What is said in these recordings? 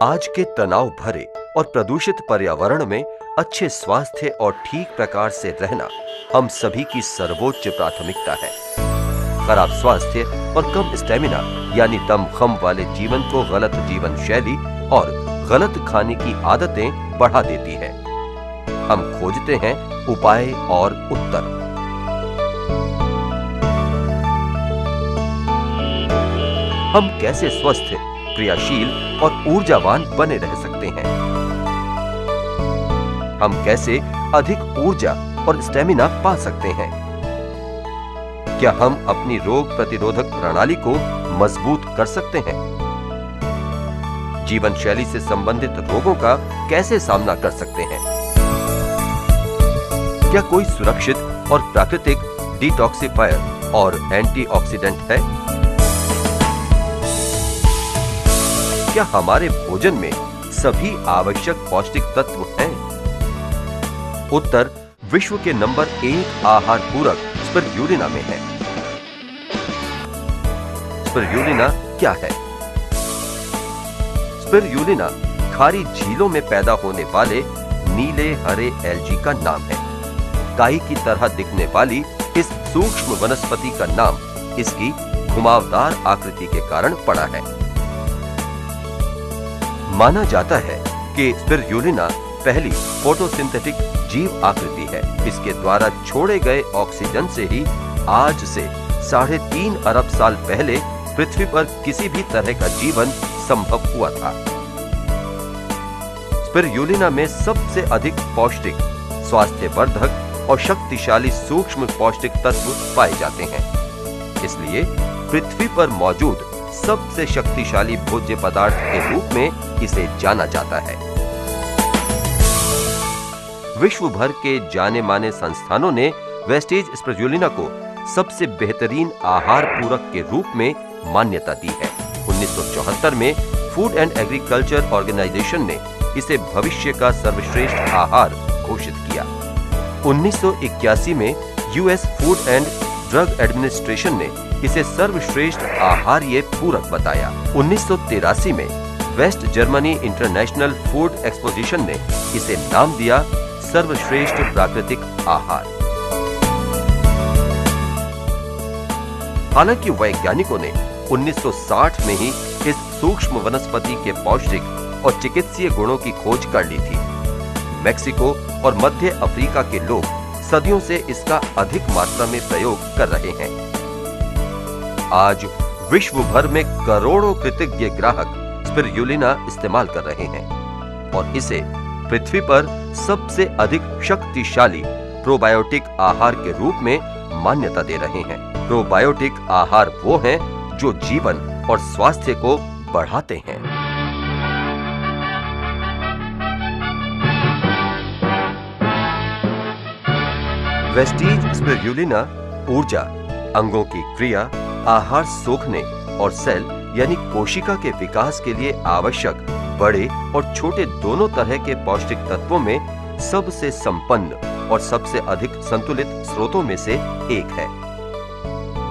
आज के तनाव भरे और प्रदूषित पर्यावरण में अच्छे स्वास्थ्य और ठीक प्रकार से रहना हम सभी की सर्वोच्च प्राथमिकता है। खराब स्वास्थ्य और कम स्टेमिना यानी दमखम वाले जीवन को गलत जीवन शैली और गलत खाने की आदतें बढ़ा देती है। हम खोजते हैं उपाय और उत्तर। हम कैसे स्वस्थ, क्रियाशील और ऊर्जावान बने रह सकते हैं? हम कैसे अधिक ऊर्जा और स्टेमिना पा सकते हैं? क्या हम अपनी रोग प्रतिरोधक प्रणाली को मजबूत कर सकते हैं? जीवन शैली से संबंधित रोगों का कैसे सामना कर सकते हैं? क्या कोई सुरक्षित और प्राकृतिक डिटॉक्सिफायर और एंटीऑक्सीडेंट है? क्या हमारे भोजन में सभी आवश्यक पौष्टिक तत्व हैं? उत्तर विश्व के नंबर 1 आहार पूरक स्पिरुलिना में है। स्पिरुलिना क्या है? स्पिरुलिना खारी झीलों में पैदा होने वाले नीले हरे एल्गी का नाम है। काई की तरह दिखने वाली इस सूक्ष्म वनस्पति का नाम इसकी घुमावदार आकृति के कारण पड़ा है। माना जाता है कि स्पिरुलिना पहली फोटोसिंथेटिक जीव आकृति है। इसके द्वारा छोड़े गए ऑक्सीजन से ही आज से 3.5 अरब साल पहले पृथ्वी पर किसी भी तरह का जीवन संभव हुआ था। स्पिरुलिना में सबसे अधिक पौष्टिक, स्वास्थ्यवर्धक और शक्तिशाली सूक्ष्म पौष्टिक तत्व पाए जाते हैं। इसलिए पृथ्वी पर मौजूद सबसे शक्तिशाली भोज्य पदार्थ के रूप में इसे जाना जाता है। विश्व भर के जाने माने संस्थानों ने वेस्टीज स्पिरुलिना को सबसे बेहतरीन आहार पूरक के रूप में मान्यता दी है। 1974 में फूड एंड एग्रीकल्चर ऑर्गेनाइजेशन ने इसे भविष्य का सर्वश्रेष्ठ आहार घोषित किया। 1981 में US Food and Drug Administration ने इसे सर्वश्रेष्ठ आहार्य पूरक बताया। 1983 में West Germany International Food Exposition ने इसे नाम दिया सर्वश्रेष्ठ प्राकृतिक आहार। हालांकि वैज्ञानिकों ने 1960 में ही इस सूक्ष्म वनस्पति के पौष्टिक और चिकित्सीय गुणों की खोज कर ली थी। मेक्सिको और मध्य अफ्रीका के लोग सदियों से इसका अधिक मात्रा में प्रयोग कर रहे हैं। आज विश्व भर में करोड़ों कृतज्ञ ग्राहक स्पिरुलिना इस्तेमाल कर रहे हैं और इसे पृथ्वी पर सबसे अधिक शक्तिशाली प्रोबायोटिक आहार के रूप में मान्यता दे रहे हैं। प्रोबायोटिक आहार वो हैं जो जीवन और स्वास्थ्य को बढ़ाते हैं। वेस्टीज स्पिरुलिना ऊर्जा, अंगों की क्रिया, आहार सोखने और सेल यानी कोशिका के विकास के लिए आवश्यक बड़े और छोटे दोनों तरह के पौष्टिक तत्वों में सबसे संपन्न और सबसे अधिक संतुलित स्रोतों में से एक है।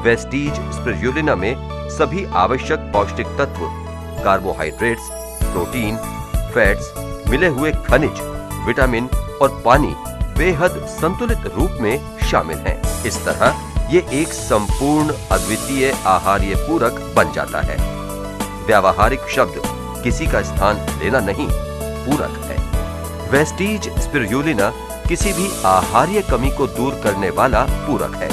वेस्टीज स्पिरुलिना में सभी आवश्यक पौष्टिक तत्व, कार्बोहाइड्रेट्स, प्रोटीन, फैट्स, मिले हुए खनिज, विटामिन और पानी बेहद संतुलित रूप में शामिल हैं। इस तरह ये एक संपूर्ण अद्वितीय आहार्य पूरक बन जाता है। व्यावहारिक शब्द किसी का स्थान लेना नहीं, पूरक है। वेस्टीज स्पिरुलिना किसी भी आहार्य कमी को दूर करने वाला पूरक है।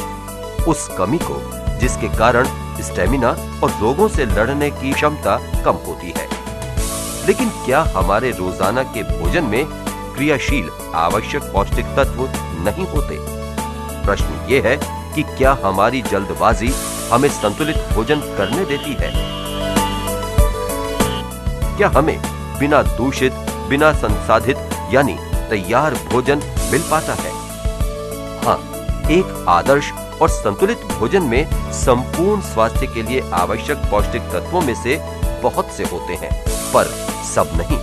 उस कमी को जिसके कारण स्टेमिना और रोगों से लड़ने की क्षमता कम होती है। लेकिन क्या हमारे रोजाना के भोजन में क्रियाशील आवश्यक पौष्टिक तत्व नहीं होते? प्रश्न ये है कि क्या हमारी जल्दबाजी हमें संतुलित भोजन करने देती है? क्या हमें बिना दूषित, बिना संसाधित यानी तैयार भोजन मिल पाता है? हाँ, एक आदर्श और संतुलित भोजन में संपूर्ण स्वास्थ्य के लिए आवश्यक पौष्टिक तत्वों में से बहुत से होते हैं, पर सब नहीं।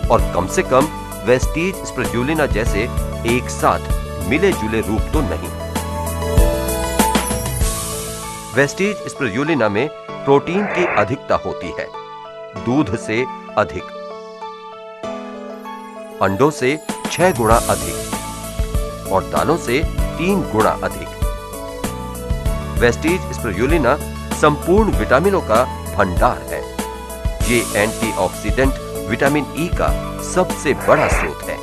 और कम से कम वेस्टीज स्पिरुलिना जैसे एक साथ मिले जुले रूप तो नहीं। वेस्टीज स्पिरुलिना में प्रोटीन की अधिकता होती है। दूध से अधिक, अंडों से 6 गुना अधिक और दालों से 3 गुना अधिक। वेस्टीज स्पिरुलिना संपूर्ण विटामिनों का भंडार है। ये एंटीऑक्सीडेंट विटामिन ई का सबसे बड़ा स्रोत है।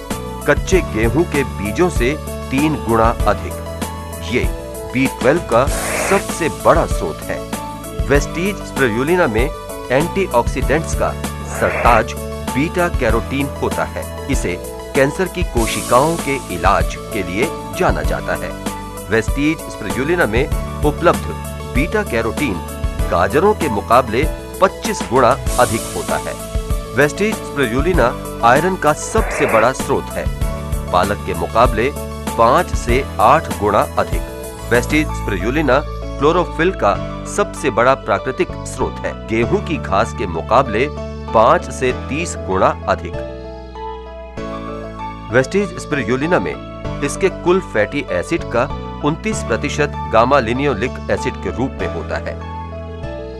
कच्चे गेहूं के बीजों से 3 गुना अधिक। ये B12 का सबसे बड़ा स्रोत है। वेस्टीज स्पिरुलिना में एंटीऑक्सीडेंट्स का सरताज बीटा कैरोटीन होता है। इसे कैंसर की कोशिकाओं के इलाज के लिए जाना जाता है। वेस्टीज स्पिरुलिना में उपलब्ध बीटा कैरोटीन गाजरों के मुकाबले 25 गुना अधिक होता है। वेस्टीज स्पिरुलिना आयरन का सबसे बड़ा स्रोत है, पालक के मुकाबले 5 से 8 गुना अधिक। वेस्टीज स्पिरुलिना क्लोरोफिल का सबसे बड़ा प्राकृतिक स्रोत है, गेहूं की घास के मुकाबले 5 से 30 गुना अधिक। वेस्टीज स्पिरुलिना में इसके कुल फैटी एसिड का 29% गामा लिनियोलिक एसिड के रूप में होता है।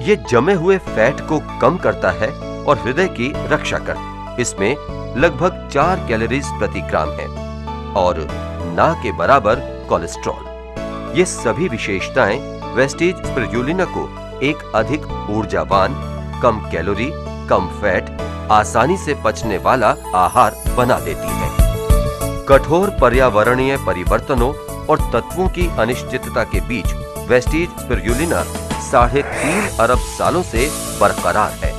ये जमे हुए फैट को कम करता है और हृदय की रक्षा कर। इसमें लगभग 4 कैलोरीज प्रति ग्राम है और ना के बराबर कोलेस्ट्रॉल। ये सभी विशेषताएं वेस्टीज स्पिरुलिना को एक अधिक ऊर्जावान, कम कैलोरी, कम फैट, आसानी से पचने वाला आहार बना देती है। कठोर पर्यावरणीय परिवर्तनों और तत्वों की अनिश्चितता के बीच वेस्टीज स्पिरुलिना 3.5 अरब सालों से बरकरार है।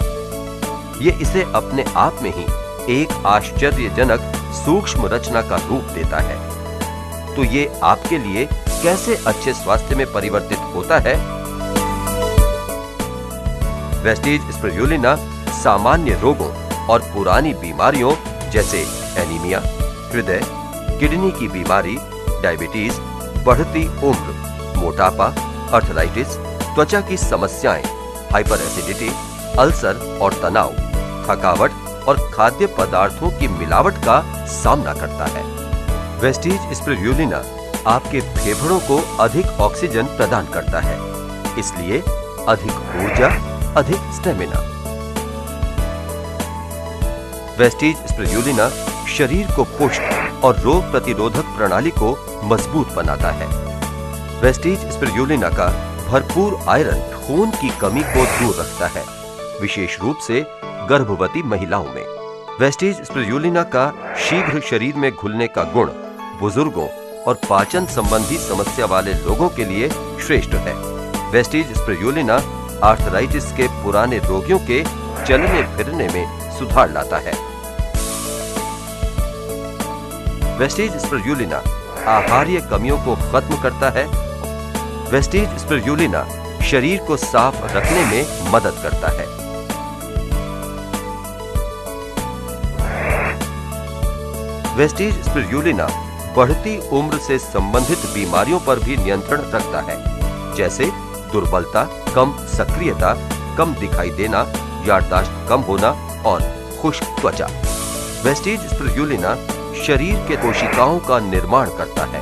ये इसे अपने आप में ही एक आश्चर्यजनक सूक्ष्म रचना का रूप देता है। तो ये आपके लिए कैसे अच्छे स्वास्थ्य में परिवर्तित होता है? वेस्टीज स्पिरुलिना सामान्य रोगों और पुरानी बीमारियों जैसे एनीमिया, हृदय, किडनी की बीमारी, डायबिटीज, बढ़ती उम्र, मोटापा, अर्थराइटिस, त्वचा की समस्याएं, हाइपर एसिडिटी, अल्सर और तनाव, थकावट और खाद्य पदार्थों की मिलावट का सामना करता है। वेस्टीज स्पिरुलिना आपके फेफड़ों को अधिक ऑक्सीजन प्रदान करता है, इसलिए अधिक ऊर्जा, अधिक स्टेमिना। वेस्टीज स्पिरुलिना शरीर को पुष्ट और रोग प्रतिरोधक प्रणाली को मजबूत बनाता है। वेस्टीज स्पिरुलिना का भरपूर आयरन खून की कमी को दूर रखता है, विशेष रूप से गर्भवती महिलाओं में। वेस्टीज स्पिरुलिना का शीघ्र शरीर में घुलने का गुण बुजुर्गों और पाचन संबंधी समस्या वाले लोगों के लिए श्रेष्ठ है। वेस्टीज स्पिरुलिना आर्थराइटिस के पुराने रोगियों के चलने फिरने में सुधार लाता है। वेस्टीज स्पिरुलिना आहार्य कमियों को खत्म करता है। वेस्टीज स्पिरुलिना शरीर को साफ रखने में मदद करता है। वेस्टीज स्पिरुलिना बढ़ती उम्र से संबंधित बीमारियों पर भी नियंत्रण रखता है, जैसे दुर्बलता, कम सक्रियता, कम दिखाई देना, याददाश्त कम होना और खुश्क त्वचा। वेस्टीज स्पिरुलिना शरीर के कोशिकाओं का निर्माण करता है।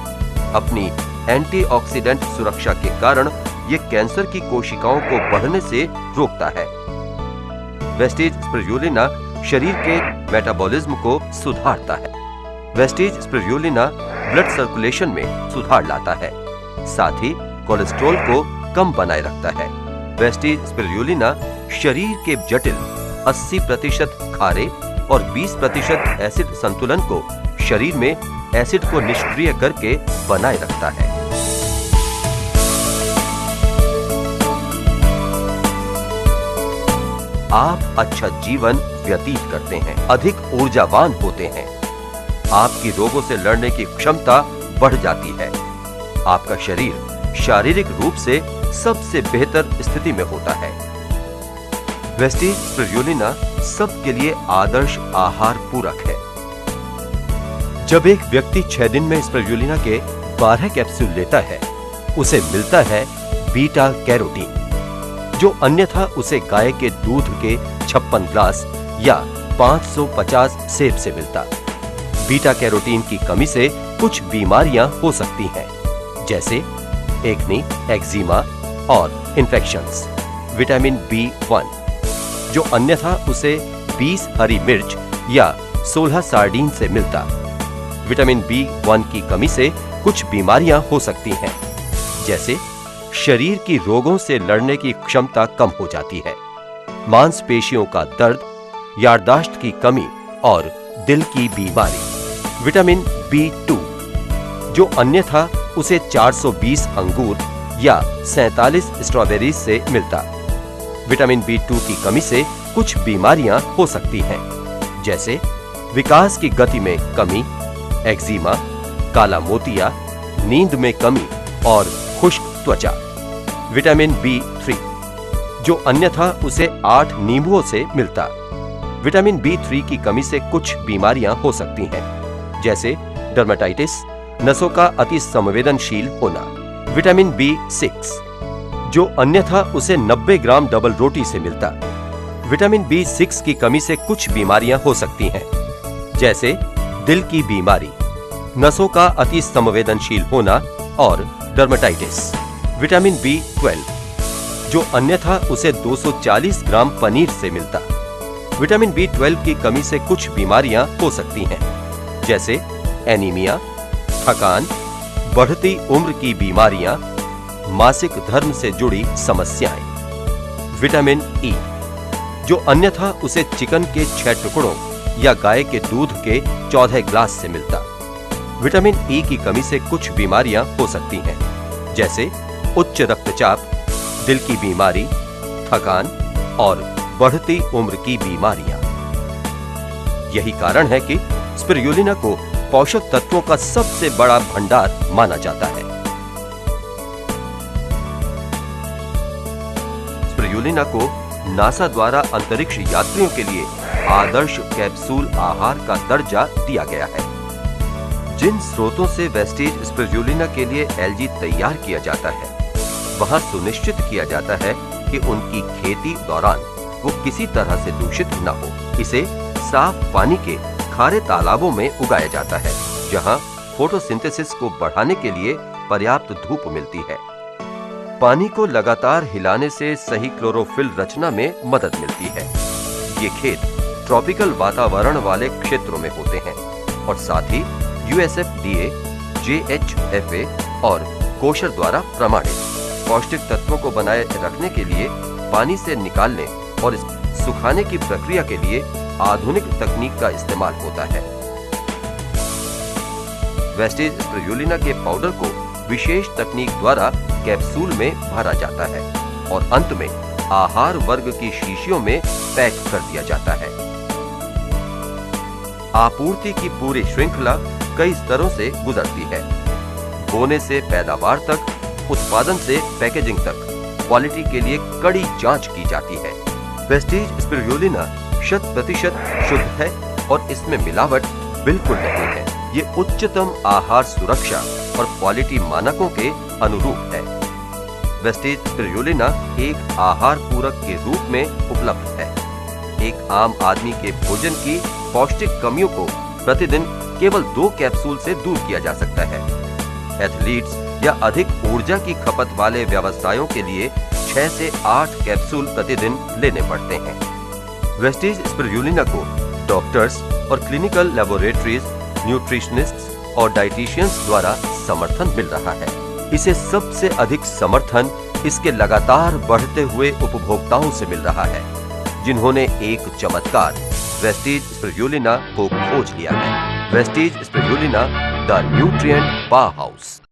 अपनी एंटीऑक्सीडेंट सुरक्षा के कारण ये कैंसर की कोशिकाओं को बढ़ने से रोकता है। वेस्टीज स्पिरुलिना शरीर के मेटाबॉलिज्म को सुधारता है। वेस्टीज स्पिरुलिना ब्लड सर्कुलेशन में सुधार लाता है, साथ ही कोलेस्ट्रॉल को कम बनाए रखता है। वेस्टीज स्पिरुलिना शरीर के जटिल 80% खारे और 20% एसिड संतुलन को शरीर में एसिड को निष्क्रिय करके बनाए रखता है। आप अच्छा जीवन व्यतीत करते हैं, अधिक ऊर्जावान होते हैं, आपकी रोगों से लड़ने की क्षमता बढ़ जाती है, आपका शरीर शारीरिक रूप से सबसे बेहतर स्थिति में होता है। वेस्टीज स्पिरुलिना सबके लिए आदर्श आहार पूरक है। जब एक व्यक्ति 6 दिन में स्पिरुलिना के 12 कैप्सूल लेता है, उसे मिलता है बीटा कैरोटीन, जो अन्यथा उसे गाय के दूध के 56 ग्लास या 550 सेब से मिलता। बीटा कैरोटीन की कमी से कुछ बीमारियां हो सकती हैं, जैसे एक्ने, एक्जिमा और इन्फेक्शंस। विटामिन B1, जो अन्यथा उसे 20 हरी मिर्च या 16 सार्डिन से मिलता। विटामिन B1 की कमी से कुछ बीमारियां हो सकती हैं, जैसे शरीर की रोगों से लड़ने की क्षमता कम हो जाती है, मांसपेशियों का दर्द, याददाश्त की कमी और दिल की बीमारी। विटामिन B2 जो अन्यथा उसे 420 अंगूर या 47 स्ट्रॉबेरीज से मिलता। विटामिन B2 की कमी से कुछ बीमारियां हो सकती हैं, जैसे विकास की गति में कमी, एक्जिमा, काला मोतिया, नींद में कमी और खुश्क त्वचा। विटामिन B3 जो अन्यथा उसे 8 नींबुओं से मिलता। विटामिन B3 की कमी से कुछ बीमारियां हो सकती हैं, जैसे डर्मेटाइटिस, नसों का अति संवेदनशील होना। विटामिन B6 जो अन्यथा उसे 90 ग्राम डबल रोटी से मिलता। विटामिन B6 की कमी से कुछ बीमारियां हो सकती हैं, जैसे दिल की बीमारी, नसों का अति संवेदनशील होना और डर्मेटाइटिस। विटामिन B12 जो अन्यथा उसे 240 ग्राम पनीर से मिलता। विटामिन B12 की कमी से कुछ बीमारियां हो सकती हैं, जैसे एनीमिया, थकान, बढ़ती उम्र की बीमारियां, मासिक धर्म से जुड़ी समस्याएं। विटामिन E जो अन्यथा उसे चिकन के 6 टुकड़ों या गाय के दूध के 14 ग्लास से मिलता। विटामिन E की कमी से कुछ बीमारियां हो सकती हैं, जैसे उच्च रक्तचाप, दिल की बीमारी, थकान और बढ़ती उम्र की बीमारियां। यही कारण है कि स्पिरुलिना को पोषक तत्वों का सबसे बड़ा भंडार माना जाता है। स्पिरुलिना को नासा द्वारा अंतरिक्ष यात्रियों के लिए आदर्श कैप्सूल आहार का दर्जा दिया गया है। जिन स्रोतों से वेस्टेज स्पिरुलिना के लिए एल्गी तैयार किया जाता है, वहां सुनिश्चित किया जाता है कि उनकी खेती दौरान वो किसी तरह से दूषित न हो। इसे साफ पानी के खारे तालाबों में उगाया जाता है, जहां फोटोसिंथेसिस को बढ़ाने के लिए पर्याप्त धूप मिलती है। पानी को लगातार हिलाने से सही क्लोरोफिल रचना में मदद मिलती है। ये खेत ट्रॉपिकल वातावरण वाले क्षेत्रों में होते हैं और साथ ही USFDA, JHFA और कोशर द्वारा प्रमाणित। पौष्टिक तत्वों को बनाए रखने के लिए पानी से निकालने और सुखाने की प्रक्रिया के लिए आधुनिक तकनीक का इस्तेमाल होता है। वेस्टेज स्पिरुलिना के पाउडर को विशेष तकनीक द्वारा कैप्सूल में भरा जाता है और अंत में आहार वर्ग की शीशियों में पैक कर दिया जाता है। आपूर्ति की पूरी श्रृंखला कई स्तरों से गुजरती है, बोने से पैदावार तक, उत्पादन से पैकेजिंग तक। क्वालिटी के लिए कड़ी जांच की जाती है। वेस्टेज स्पिरुलिना 100% शुद्ध है और इसमें मिलावट बिल्कुल नहीं है। ये उच्चतम आहार सुरक्षा और क्वालिटी मानकों के अनुरूप है। वेस्टेज स्पिरुलिना एक आहार पूरक के रूप में उपलब्ध है। एक आम आदमी के भोजन की पौष्टिक कमियों को प्रतिदिन केवल 2 कैप्सूल से दूर किया जा सकता है। एथलीट्स या अधिक ऊर्जा की खपत वाले व्यवसायों के लिए 6 से 8 कैप्सूल प्रतिदिन लेने पड़ते हैं। वेस्टेज स्पिरुलिना को डॉक्टर्स और क्लिनिकल लेबोरेटरीज, न्यूट्रिशनिस्ट्स और डाइटिशियंस द्वारा समर्थन मिल रहा है। इसे सबसे अधिक समर्थन इसके लगातार बढ़ते हुए उपभोक्ताओं से मिल रहा है, जिन्होंने एक चमत्कार वेस्टेज स्पिरुलिना को खोज लिया है। Wastage spirulina, the nutrient powerhouse.